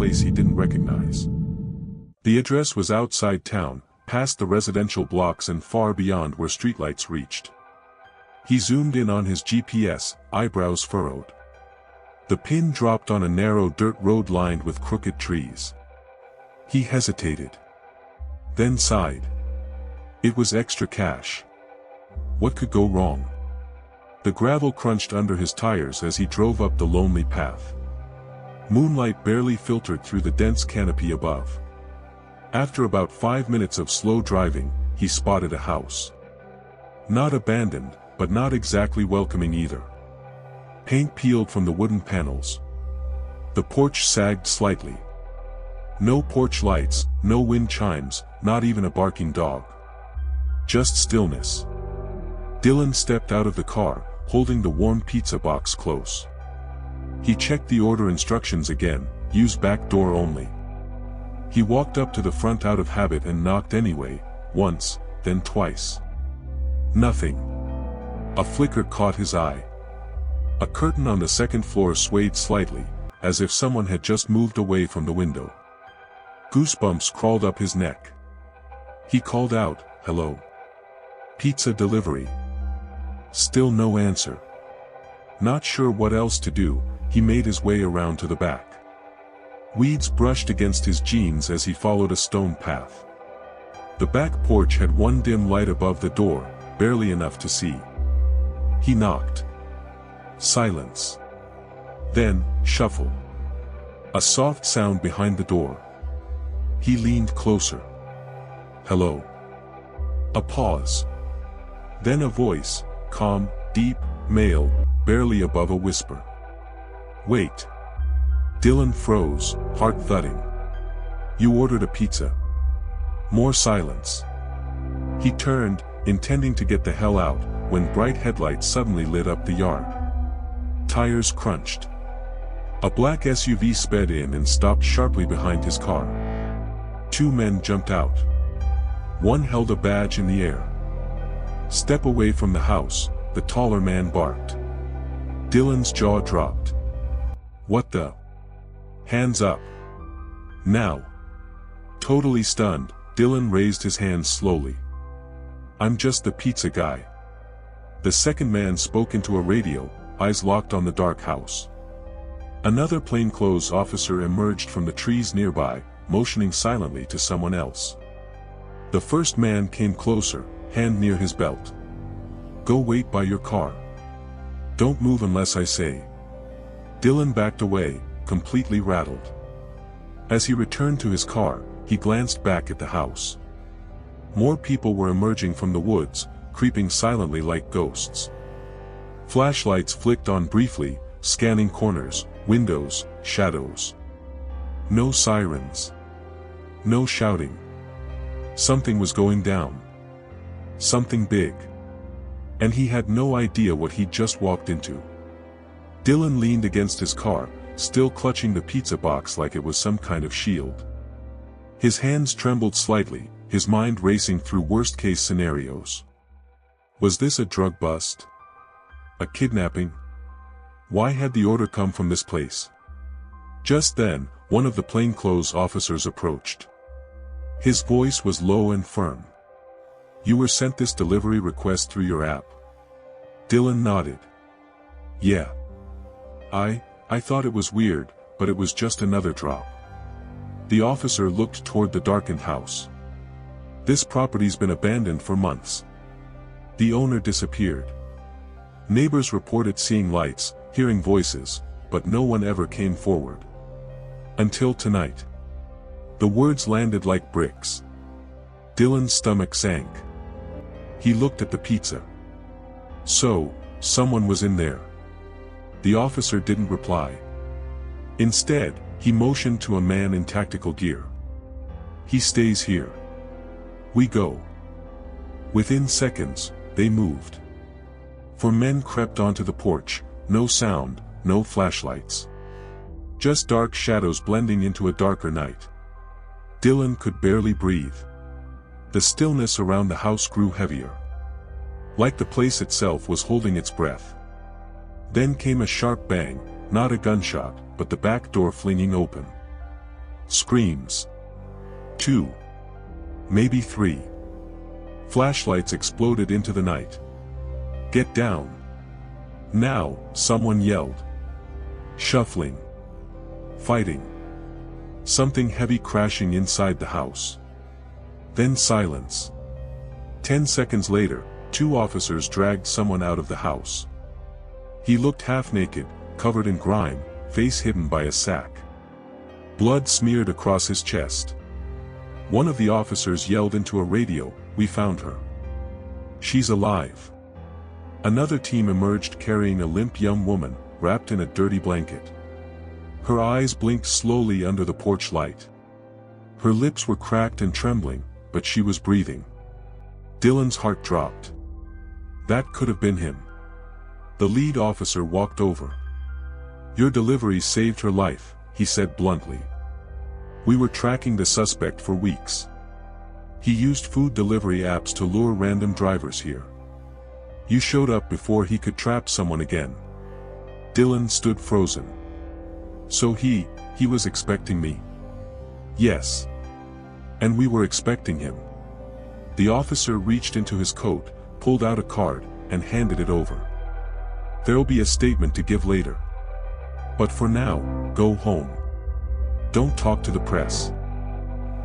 place he didn't recognize. The address was outside town, past the residential blocks and far beyond where streetlights reached. He zoomed in on his GPS, eyebrows furrowed. The pin dropped on a narrow dirt road lined with crooked trees. He hesitated. Then sighed. It was extra cash. What could go wrong? The gravel crunched under his tires as he drove up the lonely path. Moonlight barely filtered through the dense canopy above. After about 5 minutes of slow driving, he spotted a house. Not abandoned, but not exactly welcoming either. Paint peeled from the wooden panels. The porch sagged slightly. No porch lights, no wind chimes, not even a barking dog. Just stillness. Dylan stepped out of the car, holding the warm pizza box close. He checked the order instructions again, use back door only. He walked up to the front out of habit and knocked anyway, once, then twice. Nothing. A flicker caught his eye. A curtain on the second floor swayed slightly, as if someone had just moved away from the window. Goosebumps crawled up his neck. He called out, "Hello. Pizza delivery." Still no answer. Not sure what else to do, he made his way around to the back. Weeds brushed against his jeans as he followed a stone path. The back porch had one dim light above the door, barely enough to see. He knocked. Silence. Then, shuffle. A soft sound behind the door. He leaned closer. "Hello." A pause. Then a voice, calm, deep, male, barely above a whisper. "Wait." Dylan froze, heart thudding. "You ordered a pizza." More silence. He turned, intending to get the hell out, when bright headlights suddenly lit up the yard. Tires crunched. A black SUV sped in and stopped sharply behind his car. 2 men jumped out. One held a badge in the air. "Step away from the house," the taller man barked. Dylan's jaw dropped. "What the?" "Hands up. Now." Totally stunned, Dylan raised his hands slowly. "I'm just the pizza guy." The second man spoke into a radio, eyes locked on the dark house. Another plainclothes officer emerged from the trees nearby, motioning silently to someone else. The first man came closer, hand near his belt. "Go wait by your car. Don't move unless I say." Dylan backed away, completely rattled. As he returned to his car, he glanced back at the house. More people were emerging from the woods, creeping silently like ghosts. Flashlights flicked on briefly, scanning corners, windows, shadows. No sirens. No shouting. Something was going down. Something big. And he had no idea what he'd just walked into. Dylan leaned against his car, still clutching the pizza box like it was some kind of shield. His hands trembled slightly, his mind racing through worst-case scenarios. Was this a drug bust? A kidnapping? Why had the order come from this place? Just then, one of the plainclothes officers approached. His voice was low and firm. "You were sent this delivery request through your app?" Dylan nodded. "Yeah. I thought it was weird, but it was just another drop." The officer looked toward the darkened house. "This property's been abandoned for months. The owner disappeared. Neighbors reported seeing lights, hearing voices, but no one ever came forward. Until tonight." The words landed like bricks. Dylan's stomach sank. He looked at the pizza. So, someone was in there. The officer didn't reply. Instead, he motioned to a man in tactical gear. "He stays here. We go." Within seconds, they moved. 4 men crept onto the porch, no sound, no flashlights. Just dark shadows blending into a darker night. Dylan could barely breathe. The stillness around the house grew heavier. Like the place itself was holding its breath. Then came a sharp bang, not a gunshot, but the back door flinging open. Screams. 2. Maybe 3. Flashlights exploded into the night. "Get down. Now," someone yelled. Shuffling. Fighting. Something heavy crashing inside the house. Then silence. 10 seconds later, 2 officers dragged someone out of the house. He looked half naked, covered in grime, face hidden by a sack. Blood smeared across his chest. One of the officers yelled into a radio, "We found her. She's alive." Another team emerged carrying a limp young woman, wrapped in a dirty blanket. Her eyes blinked slowly under the porch light. Her lips were cracked and trembling, but she was breathing. Dylan's heart dropped. That could have been him. The lead officer walked over. "Your delivery saved her life," he said bluntly. "We were tracking the suspect for weeks. He used food delivery apps to lure random drivers here. You showed up before he could trap someone again." Dylan stood frozen. "So he was expecting me?" "Yes. And we were expecting him." The officer reached into his coat, pulled out a card, and handed it over. "There'll be a statement to give later. But for now, go home. Don't talk to the press.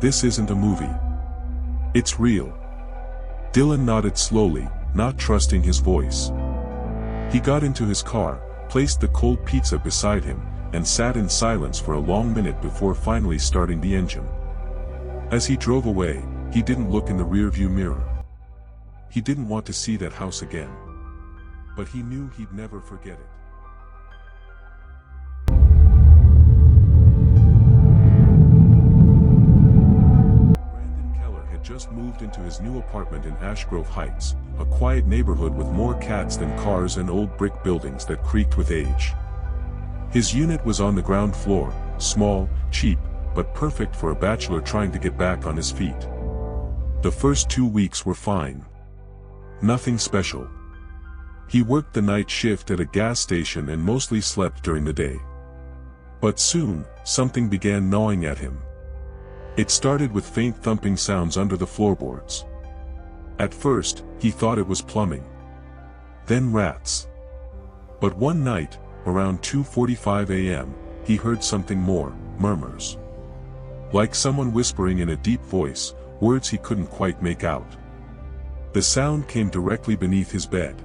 This isn't a movie. It's real." Dylan nodded slowly, not trusting his voice. He got into his car, placed the cold pizza beside him, and sat in silence for a long minute before finally starting the engine. As he drove away, he didn't look in the rearview mirror. He didn't want to see that house again. But he knew he'd never forget it. Brandon Keller had just moved into his new apartment in Ashgrove Heights, a quiet neighborhood with more cats than cars and old brick buildings that creaked with age. His unit was on the ground floor, small, cheap, but perfect for a bachelor trying to get back on his feet. The first 2 weeks were fine. Nothing special. He worked the night shift at a gas station and mostly slept during the day. But soon, something began gnawing at him. It started with faint thumping sounds under the floorboards. At first, he thought it was plumbing. Then rats. But one night, around 2:45 a.m., he heard something more, murmurs. Like someone whispering in a deep voice, words he couldn't quite make out. The sound came directly beneath his bed.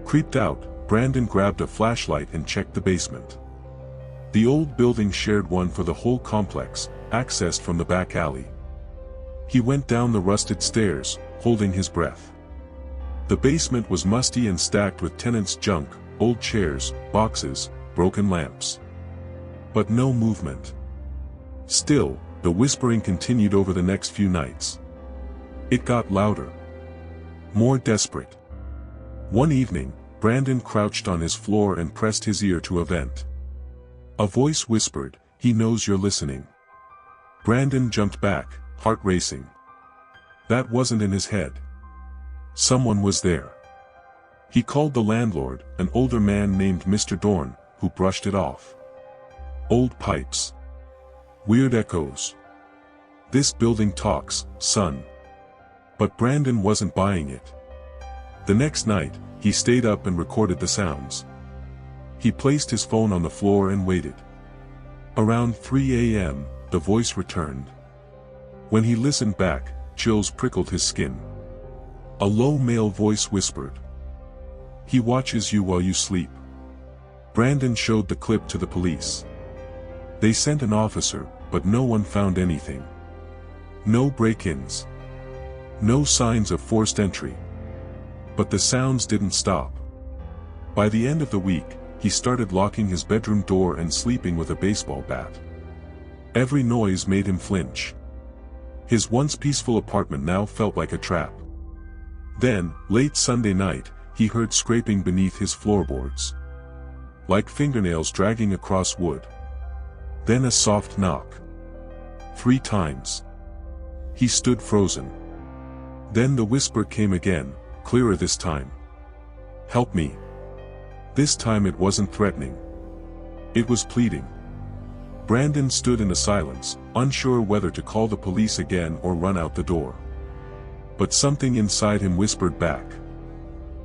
Creeped out, Brandon grabbed a flashlight and checked the basement. The old building shared one for the whole complex, accessed from the back alley. He went down the rusted stairs, holding his breath. The basement was musty and stacked with tenants' junk, old chairs, boxes, broken lamps. But no movement. Still, the whispering continued over the next few nights. It got louder. More desperate. One evening, Brandon crouched on his floor and pressed his ear to a vent. A voice whispered, "He knows you're listening." Brandon jumped back, heart racing. That wasn't in his head. Someone was there. He called the landlord, an older man named Mr. Dorn, who brushed it off. Old pipes. Weird echoes. This building talks, son. But Brandon wasn't buying it. The next night, he stayed up and recorded the sounds. He placed his phone on the floor and waited. Around 3 a.m., the voice returned. When he listened back, chills prickled his skin. A low male voice whispered, "He watches you while you sleep." Brandon showed the clip to the police. They sent an officer, but no one found anything. No break-ins. No signs of forced entry. But the sounds didn't stop. By the end of the week, he started locking his bedroom door and sleeping with a baseball bat. Every noise made him flinch. His once peaceful apartment now felt like a trap. Then, late Sunday night, he heard scraping beneath his floorboards. Like fingernails dragging across wood. Then a soft knock. 3 times. He stood frozen. Then the whisper came again, clearer this time. "Help me." This time it wasn't threatening. It was pleading. Brandon stood in a silence, unsure whether to call the police again or run out the door. But something inside him whispered back.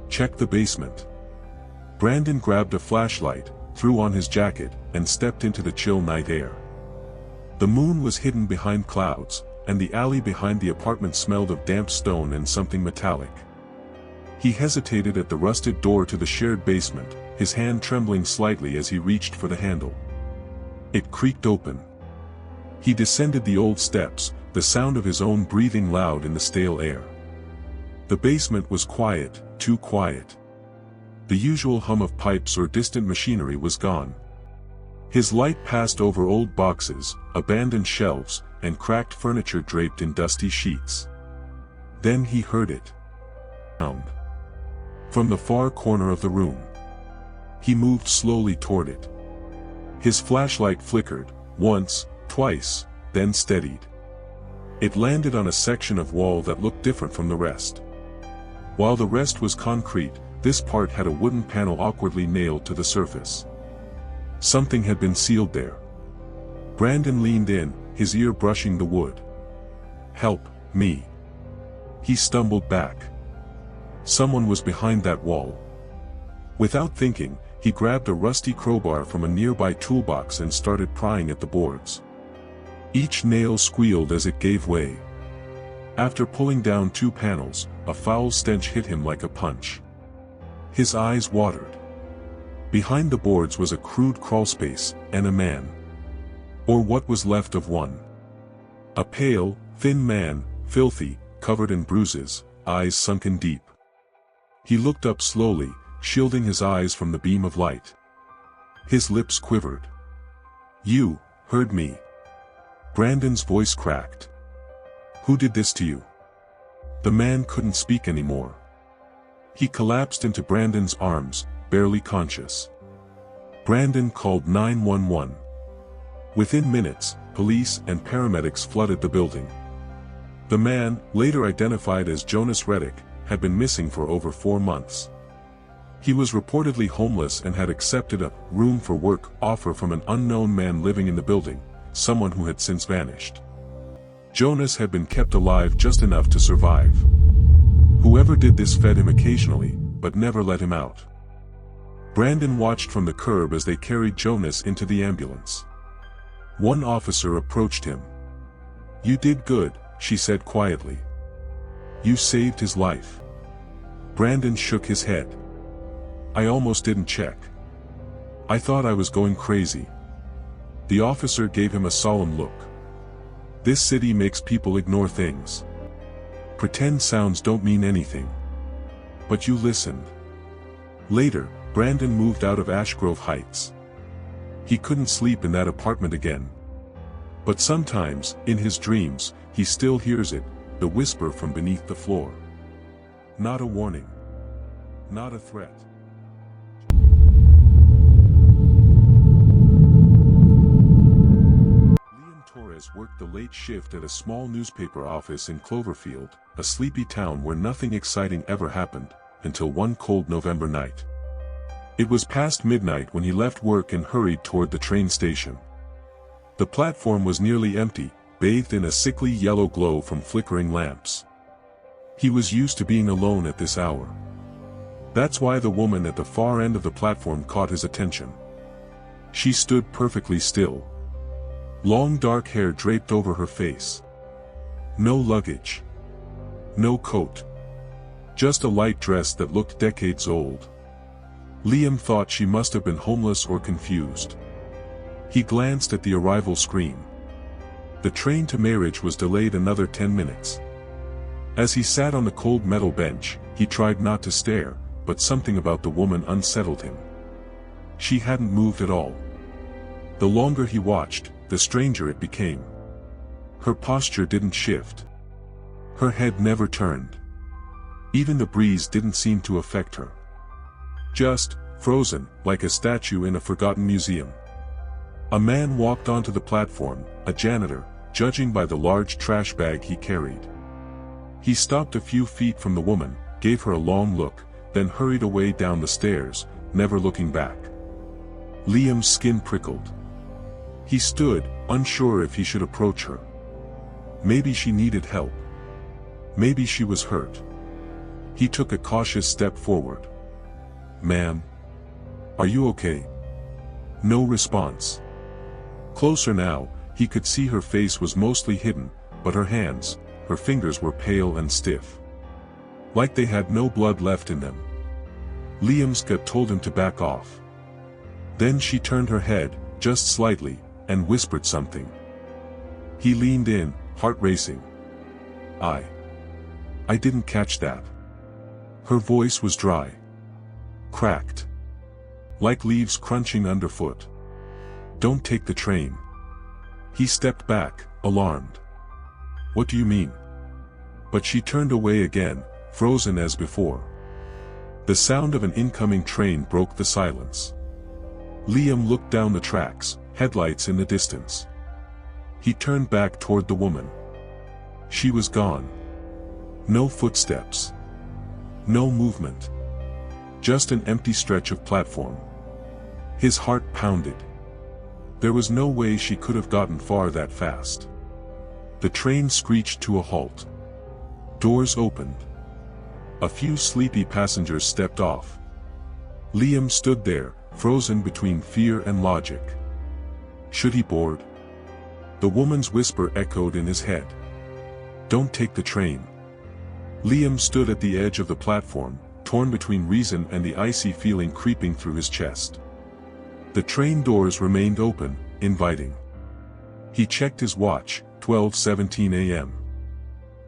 Check the basement. Brandon grabbed a flashlight, threw on his jacket, and stepped into the chill night air. The moon was hidden behind clouds, and the alley behind the apartment smelled of damp stone and something metallic. He hesitated at the rusted door to the shared basement, his hand trembling slightly as he reached for the handle. It creaked open. He descended the old steps, the sound of his own breathing loud in the stale air. The basement was quiet, too quiet. The usual hum of pipes or distant machinery was gone. His light passed over old boxes, abandoned shelves, and cracked furniture draped in dusty sheets. Then he heard it. Sound. From the far corner of the room. He moved slowly toward it. His flashlight flickered, once, twice, then steadied. It landed on a section of wall that looked different from the rest. While the rest was concrete, this part had a wooden panel awkwardly nailed to the surface. Something had been sealed there. Brandon leaned in, his ear brushing the wood. Help me. He stumbled back. Someone was behind that wall. Without thinking, he grabbed a rusty crowbar from a nearby toolbox and started prying at the boards. Each nail squealed as it gave way. After pulling down 2 panels, a foul stench hit him like a punch. His eyes watered. Behind the boards was a crude crawlspace, and a man. Or what was left of one. A pale, thin man, filthy, covered in bruises, eyes sunken deep. He looked up slowly, shielding his eyes from the beam of light. His lips quivered. You heard me. Brandon's voice cracked. Who did this to you? The man couldn't speak anymore. He collapsed into Brandon's arms, barely conscious. Brandon called 911. Within minutes, police and paramedics flooded the building. The man, later identified as Jonas Reddick, had been missing for over 4 months. He was reportedly homeless and had accepted a room for work offer from an unknown man living in the building, someone who had since vanished. Jonas had been kept alive just enough to survive. Whoever did this fed him occasionally, but never let him out. Brandon watched from the curb as they carried Jonas into the ambulance. One officer approached him. You did good, she said quietly. You saved his life. Brandon shook his head. I almost didn't check. I thought I was going crazy. The officer gave him a solemn look. This city makes people ignore things. Pretend sounds don't mean anything. But you listened. Later, Brandon moved out of Ashgrove Heights. He couldn't sleep in that apartment again. But sometimes, in his dreams, he still hears it, the whisper from beneath the floor. Not a warning. Not a threat. Worked the late shift at a small newspaper office in Cloverfield, a sleepy town where nothing exciting ever happened, until one cold November night. It was past midnight when he left work and hurried toward the train station. The platform was nearly empty, bathed in a sickly yellow glow from flickering lamps. He was used to being alone at this hour. That's why the woman at the far end of the platform caught his attention. She stood perfectly still. Long dark hair draped over her face. No luggage. No coat. Just a light dress that looked decades old. Liam thought she must have been homeless or confused. He glanced at the arrival screen. The train to Marriage was delayed another 10 minutes. As he sat on the cold metal bench, he tried not to stare, but something about the woman unsettled him. She hadn't moved at all. The longer he watched, the stranger it became. Her posture didn't shift. Her head never turned. Even the breeze didn't seem to affect her. Just, frozen, like a statue in a forgotten museum. A man walked onto the platform, a janitor, judging by the large trash bag he carried. He stopped a few feet from the woman, gave her a long look, then hurried away down the stairs, never looking back. Liam's skin prickled. He stood, unsure if he should approach her. Maybe she needed help. Maybe she was hurt. He took a cautious step forward. "Ma'am? Are you okay?" No response. Closer now, he could see her face was mostly hidden, but her hands, her fingers were pale and stiff. Like they had no blood left in them. Liam's gut told him to back off. Then she turned her head, just slightly, and whispered something. He leaned in, heart racing. I didn't catch that." Her voice was dry. Cracked. Like leaves crunching underfoot. "Don't take the train." He stepped back, alarmed. "What do you mean?" But she turned away again, frozen as before. The sound of an incoming train broke the silence. Liam looked down the tracks, headlights in the distance. He turned back toward the woman. She was gone. No footsteps. No movement. Just an empty stretch of platform. His heart pounded. There was no way she could have gotten far that fast. The train screeched to a halt. Doors opened. A few sleepy passengers stepped off. Liam stood there, frozen between fear and logic. Should he board? The woman's whisper echoed in his head. "Don't take the train." Liam stood at the edge of the platform, torn between reason and the icy feeling creeping through his chest. The train doors remained open, inviting. He checked his watch, 12:17 a.m.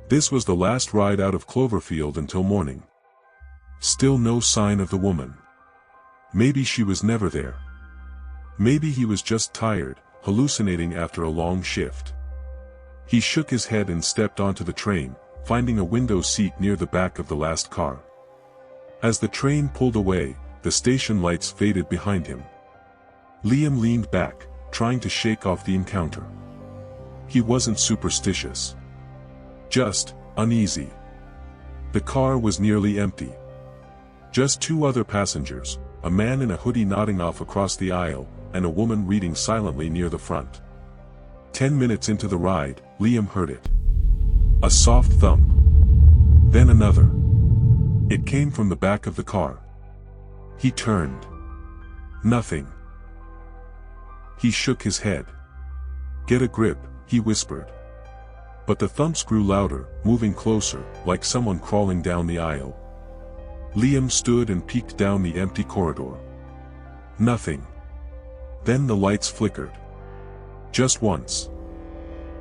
This was the last ride out of Cloverfield until morning. Still no sign of the woman. Maybe she was never there. Maybe he was just tired, hallucinating after a long shift. He shook his head and stepped onto the train, finding a window seat near the back of the last car. As the train pulled away, the station lights faded behind him. Liam leaned back, trying to shake off the encounter. He wasn't superstitious. Just uneasy. The car was nearly empty. Just two other passengers, a man in a hoodie nodding off across the aisle, and a woman reading silently near the front. 10 minutes into the ride, Liam heard it. A soft thump. Then another. It came from the back of the car. He turned. Nothing. He shook his head. "Get a grip," he whispered. But the thumps grew louder, moving closer, like someone crawling down the aisle. Liam stood and peeked down the empty corridor. Nothing. Then the lights flickered. Just once.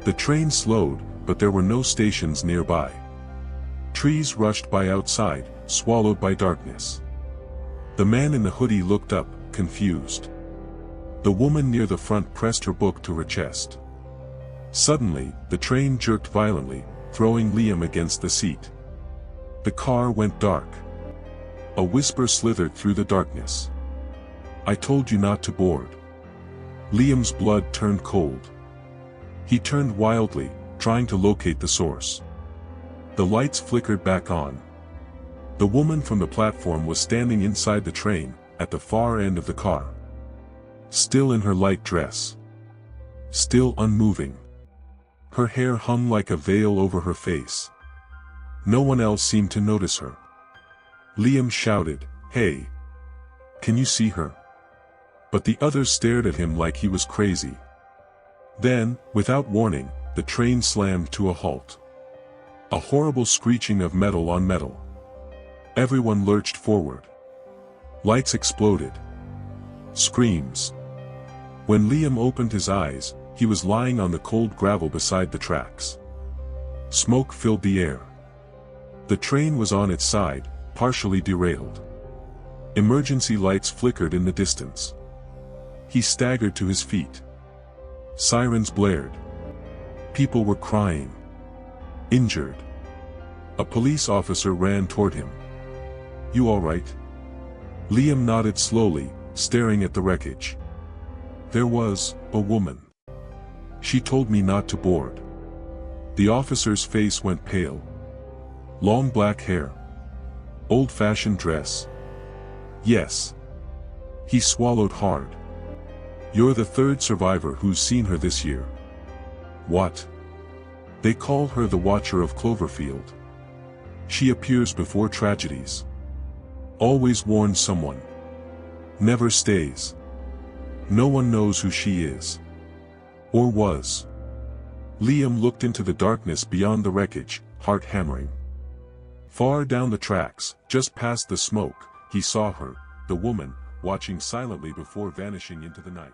The train slowed, but there were no stations nearby. Trees rushed by outside, swallowed by darkness. The man in the hoodie looked up, confused. The woman near the front pressed her book to her chest. Suddenly, the train jerked violently, throwing Liam against the seat. The car went dark. A whisper slithered through the darkness. "I told you not to board." Liam's blood turned cold. He turned wildly, trying to locate the source. The lights flickered back on. The woman from the platform was standing inside the train, at the far end of the car. Still in her light dress. Still unmoving. Her hair hung like a veil over her face. No one else seemed to notice her. Liam shouted, "Hey! Can you see her?" But the others stared at him like he was crazy. Then, without warning, the train slammed to a halt. A horrible screeching of metal on metal. Everyone lurched forward. Lights exploded. Screams. When Liam opened his eyes, he was lying on the cold gravel beside the tracks. Smoke filled the air. The train was on its side, partially derailed. Emergency lights flickered in the distance. He staggered to his feet. Sirens blared. People were crying. Injured. A police officer ran toward him. "You all right?" Liam nodded slowly, staring at the wreckage. "There was a woman. She told me not to board." The officer's face went pale. Long black hair. Old-fashioned dress. Yes. He swallowed hard. You're the third survivor who's seen her this year. What? They call her the Watcher of Cloverfield. She appears before tragedies. Always warns someone. Never stays. No one knows who she is. Or was. Liam looked into the darkness beyond the wreckage, heart hammering. Far down the tracks, just past the smoke, he saw her, the woman, watching silently before vanishing into the night.